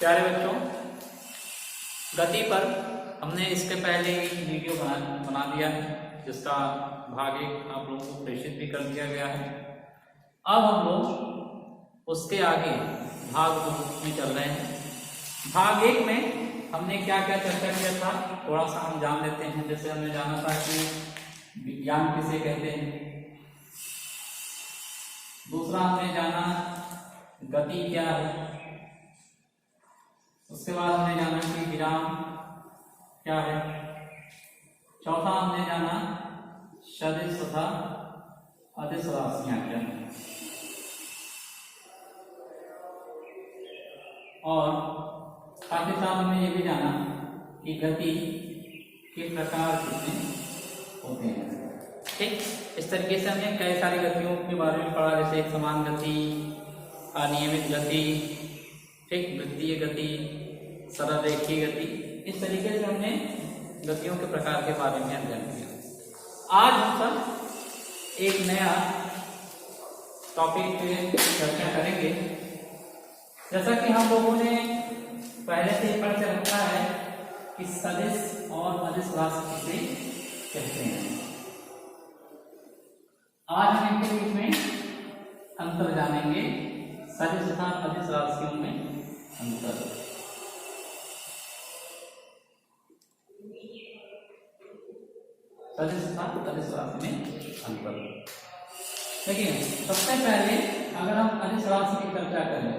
प्यारे बच्चों, गति पर हमने इसके पहले ही वीडियो बना दिया है, जिसका भाग 1 आप लोगों को प्रेषित भी कर दिया गया है। अब हम लोग उसके आगे भाग 2 में चल रहे हैं। भाग 1 में हमने क्या क्या चर्चा किया था, थोड़ा सा हम जान लेते हैं। जैसे हमने जाना था कि विज्ञान किसे कहते हैं, दूसरा हमने जाना गति क्या है, उसके बाद हमने जाना कि विराम क्या है, चौथा हमने जाना सदिश तथा अदिश राशियां क्या है, और साथ ही साथ हमने ये भी जाना कि गति के प्रकार कितने होते हैं। ठीक, इस तरीके से हमने कई सारी गतियों के बारे में पढ़ा, जैसे एक समान गति, अनियमित गति, ठीक, वृत्तीय गति, सरल रेखीय गति। इस तरीके से हमने गतियों के प्रकार के बारे में अध्ययन किया। आज हम सब एक नया टॉपिक पे चर्चा करेंगे। जैसा कि हम लोगों ने पहले से ही पढ़ के रखा है कि सदिश और अदिश राशि किसे कहते हैं। आज हम इनके बीच में अंतर जानेंगे, सदिश तथा अदिश राशियों में अंतर। सदिश तथा अदिश राशि में अंतर। देखिए, सबसे पहले अगर हम अदिश राशि की चर्चा करें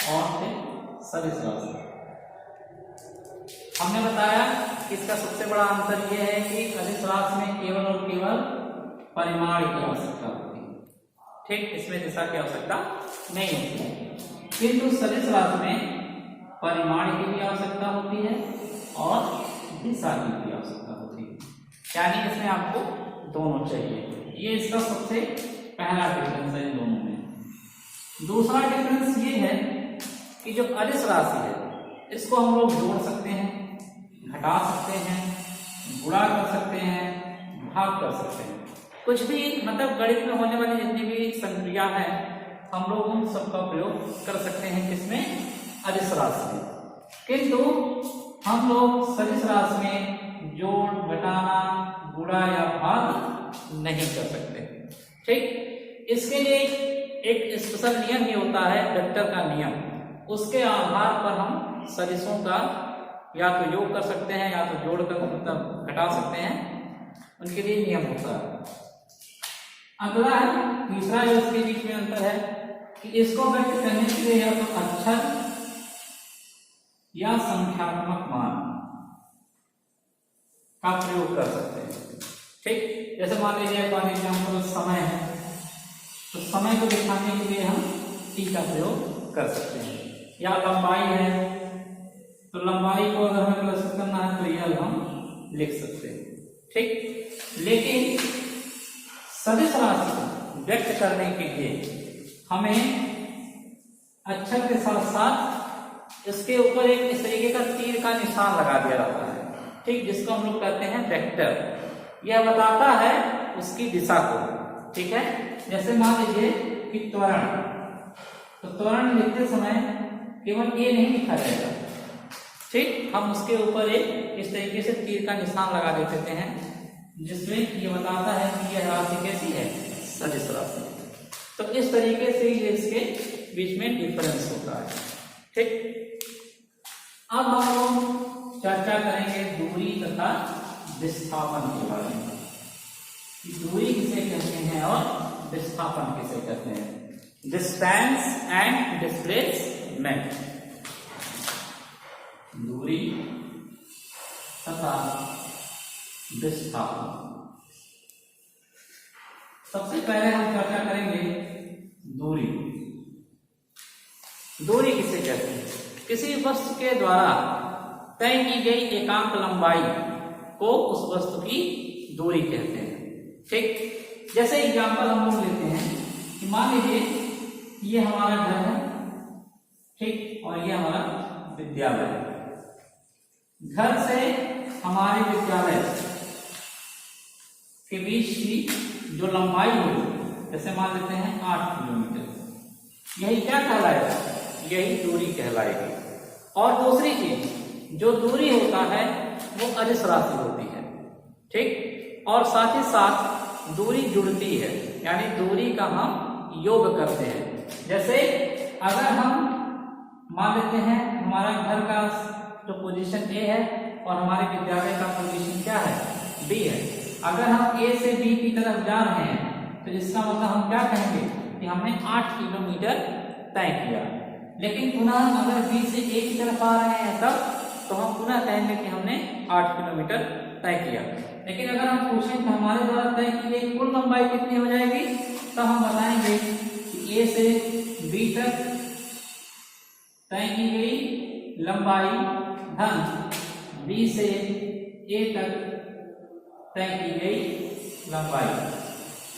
और फिर सदिश राशि, हमने बताया कि इसका सबसे बड़ा अंतर यह है कि अदिश राशि में केवल और केवल परिमाण की आवश्यकता होती है। ठीक, इसमें दिशा की आवश्यकता नहीं होती है, किंतु सदिश राशि में परिमाण की भी आवश्यकता होती है और दिशा की भी आवश्यकता होती है, यानी इसमें आपको दोनों चाहिए। ये इसका सबसे पहला डिफरेंस है इन दोनों में। दूसरा डिफरेंस ये है कि जो अदिश राशि है इसको हम लोग जोड़ सकते हैं, घटा सकते हैं, गुणा कर सकते हैं, भाग कर सकते हैं, कुछ भी, मतलब गणित में होने वाली जितनी भी संक्रिया है हम लोग उन सबका प्रयोग कर सकते हैं किसमें, अदिश राशि में। किंतु हम लोग सदिश राशि में जोड़, घटाना, गुणा या भाग नहीं कर सकते। ठीक, इसके लिए एक स्पेशल नियम ही होता है, वेक्टर का नियम। उसके आधार पर हम सदिशों का या तो योग कर सकते हैं या तो जोड़ कर, मतलब घटा सकते हैं, उनके लिए नियम होता है। अगला है तीसरा जो इसके बीच में अंतर है कि इसको व्यक्त करने के लिए या तो अक्षर या संख्यात्मक मान का प्रयोग कर सकते हैं। ठीक, जैसे मान लीजिए फॉर एग्जाम्पल समय है, तो समय को दिखाने के लिए हम टी का प्रयोग कर सकते हैं, या लंबाई है तो लंबाई को अगर हमें प्रदर्शित करना है तो यह हम लिख सकते हैं। ठीक, लेकिन सदिश राशि को व्यक्त करने के लिए हमें अक्षर के साथ साथ इसके ऊपर एक इस तरीके का तीर का निशान लगा दिया जाता है, ठीक, जिसको हम लोग कहते हैं वेक्टर। यह बताता है उसकी दिशा को। ठीक है, जैसे मान लीजिए कि त्वरण, तो त्वरण लिखते समय केवल ये नहीं लिखा जाएगा। ठीक, हम उसके ऊपर एक इस तरीके से तीर का निशान लगा देते हैं, जिसमें ये बताता है कि यह राशि कैसी है, सदिश राशि। तो इस तरीके से ये इसके बीच में डिफरेंस होता है। ठीक, अब हम लोग चर्चा करेंगे दूरी तथा विस्थापन के बारे में, कि दूरी किसे कहते हैं और विस्थापन किसे कहते हैं। डिस्टेंस एंड डिस्प्लेसमेंट, दूरी तथा विस्थापन। सबसे पहले हम चर्चा करेंगे दूरी। दूरी किसे कहते हैं, किसी वस्तु के द्वारा तय की गई एकांक लंबाई को उस वस्तु की दूरी कहते हैं। ठीक, जैसे एग्जाम्पल हम लोग लेते हैं कि मान लीजिए ये हमारा घर है, ठीक, और ये हमारा विद्यालय है। घर से हमारे विद्यालय के बीच की जो लंबाई होगी, जैसे मान लेते हैं 8 किलोमीटर, यही क्या कहलाएगा, यही दूरी कहलाएगी। और दूसरी चीज, जो दूरी होता है वो अदिश राशि होती है, ठीक। और साथ ही साथ दूरी जुड़ती है, यानी दूरी का हम योग करते हैं। जैसे अगर हम मान लेते हैं हमारा घर का जो पोजीशन ए है और हमारे विद्यालय का पोजीशन क्या है, बी है। अगर हम ए से बी की तरफ जा रहे हैं तो इसका मतलब हम क्या कहेंगे कि हमने 8 किलोमीटर तय किया। लेकिन पुनः अगर बी से ए की तरफ आ रहे हैं तब तो हम पुनः कहेंगे कि हमने 8 किलोमीटर तय किया। लेकिन अगर हम पूछें कि हमारे द्वारा तय की गई कुल लंबाई कितनी हो जाएगी, तो हम बताएंगे कि ए से बी तक तय की गई लंबाई धन बी से ए तक तय की गई लंबाई।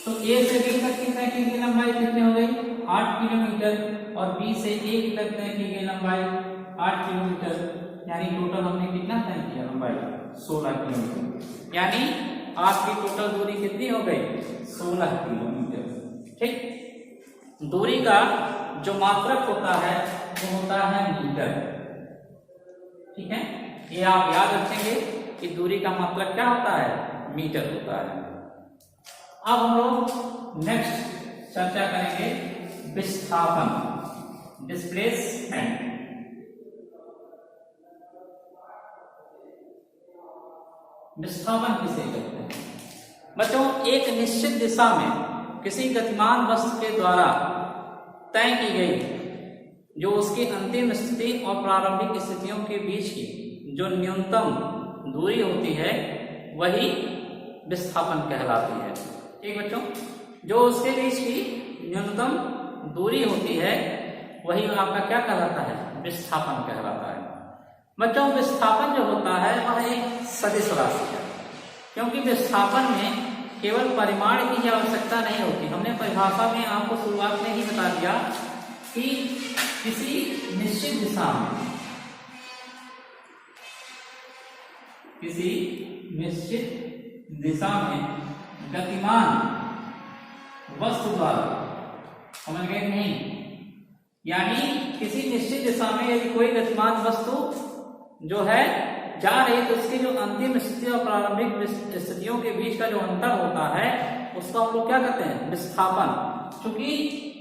तो ए से बी तक की तय की गई लंबाई कितनी हो गई, 8 किलोमीटर, और बी से ए तक तय की गई लंबाई 8 किलोमीटर, यानी टोटल हमने कितना तय किया लंबाई, 16 किलोमीटर। यानी आपकी टोटल दूरी कितनी हो गई, 16 किलोमीटर, ठीक। दूरी का जो मात्रक होता है वो होता है मीटर, ठीक है। ये आप याद रखेंगे कि दूरी का मात्रक क्या होता है, मीटर होता है। अब हम लोग नेक्स्ट चर्चा करेंगे विस्थापन, डिस्प्लेसमेंट। विस्थापन किसे कहते हैं बच्चों, एक निश्चित दिशा में किसी गतिमान वस्तु के द्वारा तय की गई जो उसकी अंतिम स्थिति और प्रारंभिक स्थितियों के बीच की जो न्यूनतम दूरी होती है वही विस्थापन कहलाती है, ठीक बच्चों। जो उसके बीच की न्यूनतम दूरी होती है वही आपका क्या कहलाता है, विस्थापन कहलाता है। बच्चों विस्थापन जो होता है वह एक सदिश राशि है, क्योंकि विस्थापन में केवल परिमाण की आवश्यकता नहीं होती। हमने परिभाषा में आपको शुरुआत में ही बता दिया कि किसी निश्चित दिशा में, किसी निश्चित दिशा में गतिमान वस्तु द्वारा, समझ गए नहीं, यानी किसी निश्चित दिशा में यदि कोई गतिमान वस्तु जो है जा रही है तो उसकी जो अंतिम स्थिति और प्रारंभिक स्थितियों के बीच का जो अंतर होता है उसको हम लोग क्या कहते हैं, विस्थापन। क्योंकि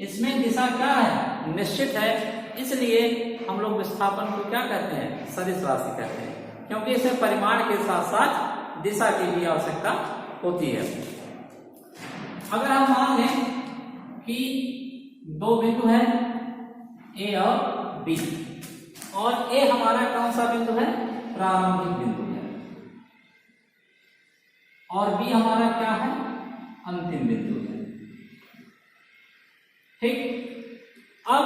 इसमें दिशा क्या है, निश्चित है, इसलिए हम लोग विस्थापन को क्या कहते हैं, सदिश राशि कहते हैं, क्योंकि इसे परिमाण के साथ साथ दिशा की भी आवश्यकता होती है। अगर हम मान लें कि दो बिंदु है ए और बी, और ए हमारा कौन सा बिंदु है, प्रारंभिक बिंदु है, और बी हमारा क्या है, अंतिम बिंदु है, ठीक। अब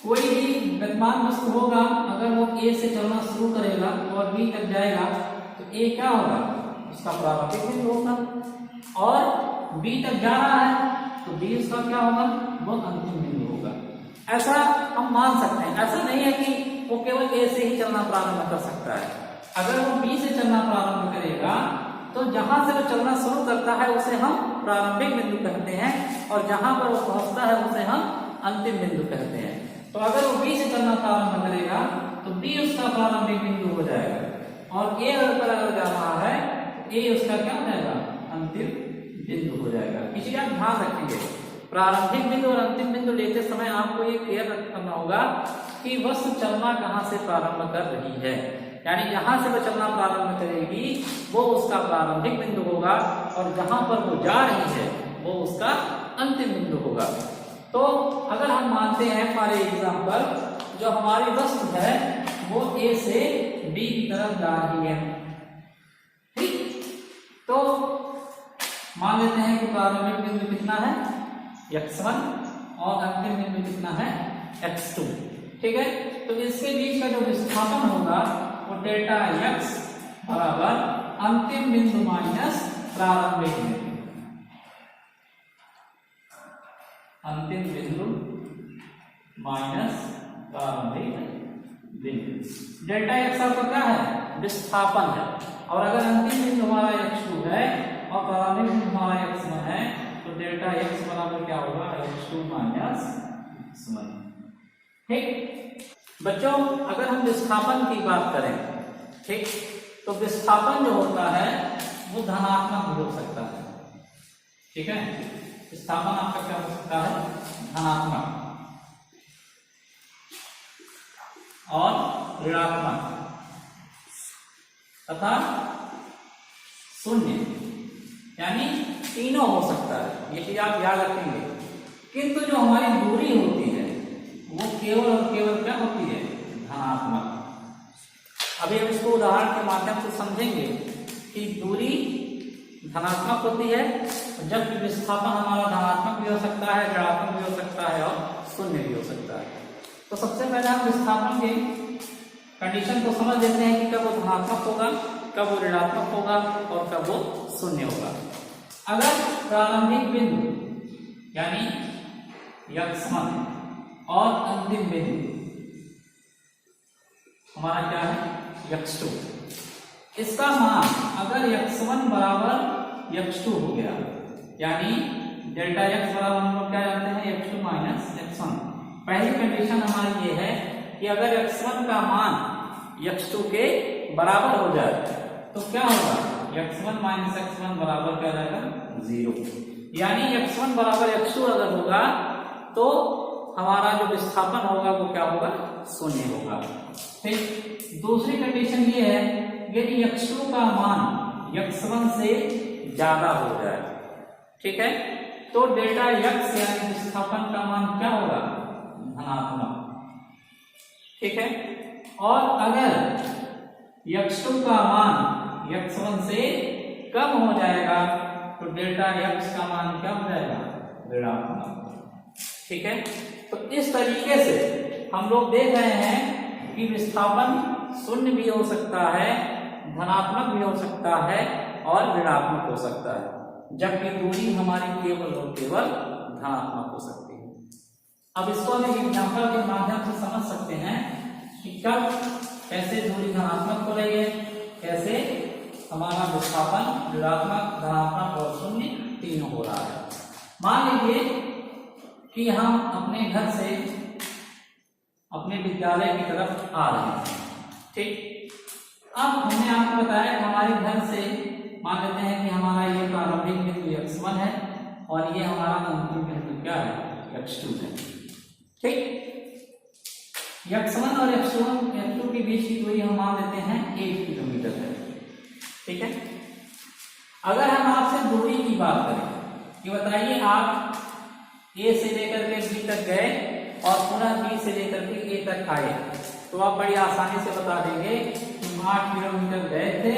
कोई भी गतिमान वस्तु होगा, अगर वो ए से चलना शुरू करेगा और बी तक जाएगा तो ए क्या होगा, उसका प्रारंभिक बिंदु होगा, और बी तक जा रहा है तो बी उसका क्या होगा, वो अंतिम बिंदु होगा। ऐसा हम मान सकते हैं। ऐसा नहीं है कि वो केवल ए से ही चलना प्रारंभ कर सकता है। अगर वो बी से चलना प्रारंभ करेगा तो जहां से वो चलना शुरू करता है उसे हम प्रारंभिक बिंदु कहते हैं, और जहां पर वो पहुंचता है उसे हम अंतिम बिंदु कहते हैं। तो अगर वो बी से चलना प्रारंभ करेगा तो बी उसका प्रारंभिक बिंदु हो जाएगा, और ए पर अगर जा रहा है तो ए उसका क्या हो जाएगा, अंतिम बिंदु हो जाएगा। इसलिए आप ध्यान रखेंगे, प्रारंभिक बिंदु और अंतिम बिंदु लेते समय आपको ये क्लियर करना होगा कि वस्तु चलना कहां से प्रारंभ कर रही है, यानी जहां से वो चलना प्रारंभ करेगी वो उसका प्रारंभिक बिंदु होगा, और जहां पर वो जा रही है वो उसका अंतिम बिंदु होगा। तो अगर हम मानते हैं फॉर एग्जांपल जो हमारी वस्तु है वो ए से बी की तरफ जा रही है, ठीक। तो मान लेते हैं कि प्रारंभिक बिंदु कितना है, x1, और अंतिम बिंदु कितना है, x2, ठीक है। तो इसके बीच का जो विस्थापन होगा वो डेल्टा x बराबर अंतिम बिंदु माइनस प्रारंभिक बिंदु, अंतिम बिंदु माइनस प्रारंभिक बिंदु। डेल्टा x आपका क्या है, विस्थापन है, और अगर अंतिम बिंदु हमारा x2 है और प्रारंभिक बिंदु हमारा x1 है तो डेल्टा x बराबर क्या होगा, x2 माइनस x1, ठीक बच्चों, अगर हम विस्थापन की बात करें, ठीक, तो विस्थापन जो होता है वो धनात्मक भी हो सकता है। ठीक है, विस्थापन आपका क्या हो सकता है? धनात्मक और ऋणात्मक तथा शून्य, यानी तीनों हो सकता है। ये चीज आप याद रखेंगे। किंतु जो हमारी दूरी होती है वो केवल और केवल क्या होती है? धनात्मक। अभी हम इसको उदाहरण के माध्यम से समझेंगे कि दूरी धनात्मक होती है, जबकि विस्थापन हमारा धनात्मक भी हो सकता है, ऋणात्मक भी हो सकता है और शून्य भी हो सकता है। तो सबसे पहले हम विस्थापन के कंडीशन को समझ लेते हैं कि कब वो धनात्मक होगा, कब वो ऋणात्मक होगा और कब वो शून्य होगा। अगर प्रारंभिक बिंदु यानी x1 और अंतिम बिंदु हमारा क्या है? x2, इसका मान अगर x1 बराबर x2 हो गया, यानी डेल्टा x बराबर हम लोग क्या जानते हैं? x2 minus x1। पहली कंडीशन हमारी ये है कि अगर x1 का मान x2 के बराबर हो जाए तो क्या होगा? x1 माइनस x1 बराबर क्या रहेगा? 0। यानी x1 बराबर x2 अगर होगा तो हमारा जो विस्थापन होगा वो क्या होगा? शून्य होगा। ठीक, दूसरी कंडीशन ये है यदि x2 का मान x1 से ज्यादा हो जाए, ठीक है, तो डेल्टा x यानी विस्थापन का मान क्या होगा? धनात्मक। ठीक है, और अगर x2 का मान x1 से कम हो जाएगा तो डेल्टा x का मान क्या हो जाएगा? ऋणात्मक। ठीक है, तो इस तरीके से हम लोग देख रहे हैं कि विस्थापन शून्य भी हो सकता है, धनात्मक भी हो सकता है और ऋणात्मक हो सकता है, जबकि दूरी हमारी केवल और केवल धनात्मक हो सकती है। अब इसको हम एक एग्जांपल के माध्यम से समझ सकते हैं कि कब कैसे दूरी धनात्मक हो रही है, कैसे हमारा विस्थापन ऋणात्मक, धनात्मक और शून्य तीनों हो रहा है। मान लीजिए कि हम अपने घर से अपने विद्यालय की तरफ आ रहे हैं। ठीक, अब हमने आपको बताया कि हमारे घर से मान लेते हैं कि हमारा ये प्रारंभिक बिंदु x1 है और ये हमारा अंतिम बिंदु क्या है? x2 है। ठीक, x1 और x2 के बीच की दूरी हम मान लेते हैं 1 किलोमीटर है। ठीक है, अगर हम आपसे दूरी की बात करें कि बताइए आप A से लेकर के B तक गए और पुनः B से लेकर के A तक आए, तो आप बड़ी आसानी से बता देंगे कि 8 किलोमीटर गए थे,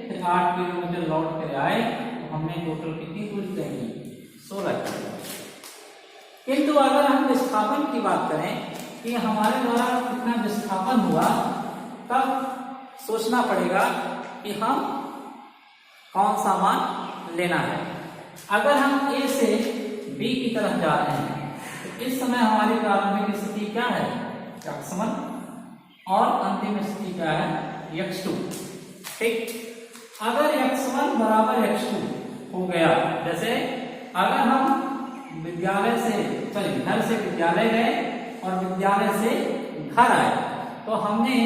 फिर 8 किलोमीटर लौट कर आए, तो हमने टोटल कितनी दूरी तय की? 16 किलोमीटर। किंतु अगर हम विस्थापन की बात करें कि हमारे द्वारा कितना विस्थापन हुआ, तब सोचना पड़ेगा कि हम कौन सा मान लेना है। अगर हम A से B की तरफ जा रहे हैं तो इस समय हमारी प्रारंभिक स्थिति क्या है? x1 और अंतिम स्थिति क्या है? x2। ठीक, अगर x1 बराबर x2 हो गया, जैसे अगर हम विद्यालय से घर से विद्यालय गए और विद्यालय से घर आए, तो हमने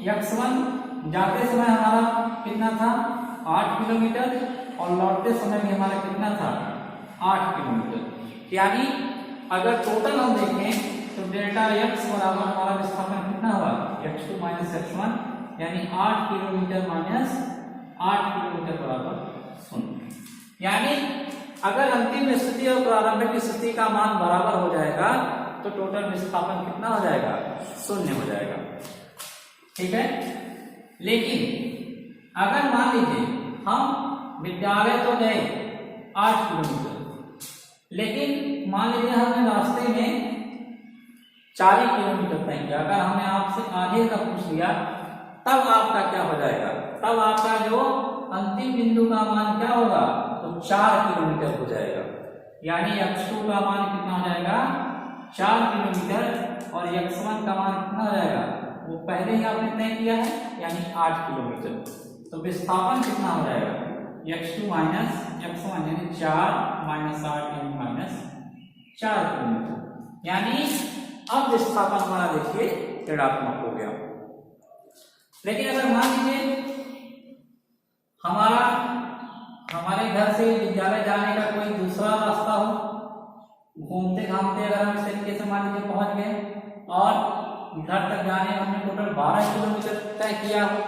x1 जाते समय हमारा कितना था? 8 किलोमीटर और लौटते समय भी हमारा कितना था? 8 किलोमीटर। यानी अगर टोटल हम देखें तो डेल्टा x बराबर हमारा विस्थापन कितना हुआ? x2 माइनस x1, यानी 8 किलोमीटर माइनस 8 किलोमीटर बराबर 0। यानी अगर अंतिम स्थिति और प्रारंभिक स्थिति का मान बराबर हो जाएगा तो टोटल विस्थापन कितना हो जाएगा? 0 हो जाएगा। ठीक है, लेकिन अगर मान लीजिए हम विद्यालय तो गए 8 किलोमीटर, लेकिन मान लीजिए हमने रास्ते में 40 किलोमीटर तय किया, अगर हमने आपसे आगे का पूछ लिया, तब आपका क्या हो जाएगा? तब आपका जो अंतिम बिंदु का मान क्या होगा? तो 4 किलोमीटर हो जाएगा। यानी x2 का मान कितना हो जाएगा? 4 किलोमीटर और x1 का मान कितना हो जाएगा? वो पहले ही आपने तय किया है, यानी 8 किलोमीटर। तो विस्थापन कितना हो जाएगा? x2 माइनस x1, यानी 4 माइनस 8 यानी माइनस 4 किलोमीटर। यानी अब विस्थापन हमारा देखिए ऋणात्मक हो गया। लेकिन अगर मान लीजिए हमारे घर से विद्यालय जाने का कोई दूसरा रास्ता हो, घूमते घामते अगर हम इस तरीके से मान लीजिए पहुंच गए और घर तक जाने हमने टोटल 12 किलोमीटर तय किया हो,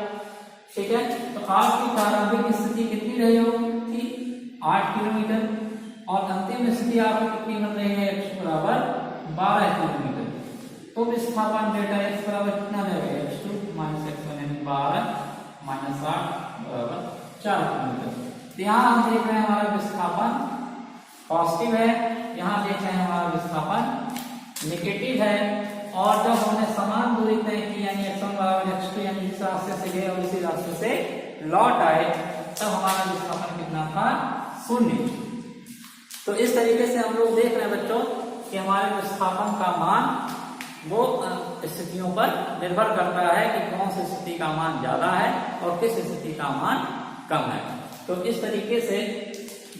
ठीक है, तो आपकी प्रारंभिक स्थिति कितनी रही होगी? 8 किलोमीटर, और अंतिम स्थिति आपको कितनी मिल रही है? x बराबर 12 किलोमीटर। तो विस्थापन डेटा x बराबर कितना रहेगा? x2 माइनस x1 यानी 12 माइनस 8 बराबर 4 किलोमीटर। तो यहाँ हम देख रहे हैं हमारा विस्थापन पॉजिटिव है, यहाँ देख रहे हैं हमारा विस्थापन नेगेटिव है। और जब हमने समान दूरी तय की यानी x1 बराबर x2 यानी इस रास्ते से गए और इसी रास्ते से लौट आए, तब हमारा विस्थापन कितना था? 0। तो इस तरीके से हम लोग देख रहे हैं बच्चों कि हमारे विस्थापन का मान वो स्थितियों पर निर्भर करता है कि कौन सी स्थिति का मान ज्यादा है और किस स्थिति का मान कम है। तो इस तरीके से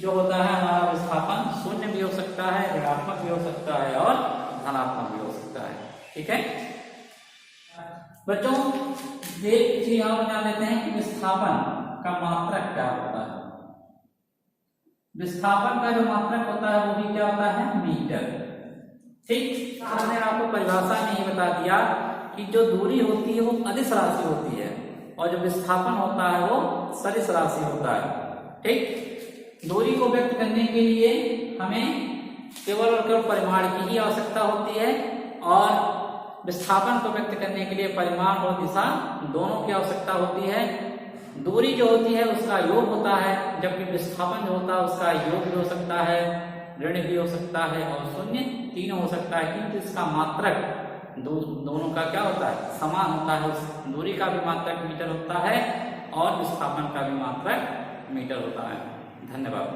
जो होता है हमारा विस्थापन 0 भी हो सकता है, ऋणात्मक भी हो सकता है और धनात्मक भी हो सकता है। ठीक है बच्चों, एक चीज और बना लेते हैं कि विस्थापन का मात्रक क्या होता है। विस्थापन का जो मात्रक होता है वो भी क्या होता है? मीटर। ठीक, हमने आपको परिभाषा में ही बता दिया कि जो दूरी होती है वो अदिश राशि होती है और जो विस्थापन होता है वो सदिश राशि होता है। ठीक, दूरी को व्यक्त करने के लिए हमें केवल और केवल परिमाण की ही आवश्यकता होती है और विस्थापन को व्यक्त करने के लिए परिमाण और दिशा दोनों की आवश्यकता होती है। दूरी जो होती है उसका योग होता है, जबकि विस्थापन जो होता है उसका योग भी हो सकता है, ऋण भी हो सकता है और शून्य, तीनों हो सकता है, क्योंकि इसका मात्रक दोनों का क्या होता है? समान होता है। उस दूरी का भी मात्रक मीटर होता है और विस्थापन का भी मात्रक मीटर होता है। धन्यवाद।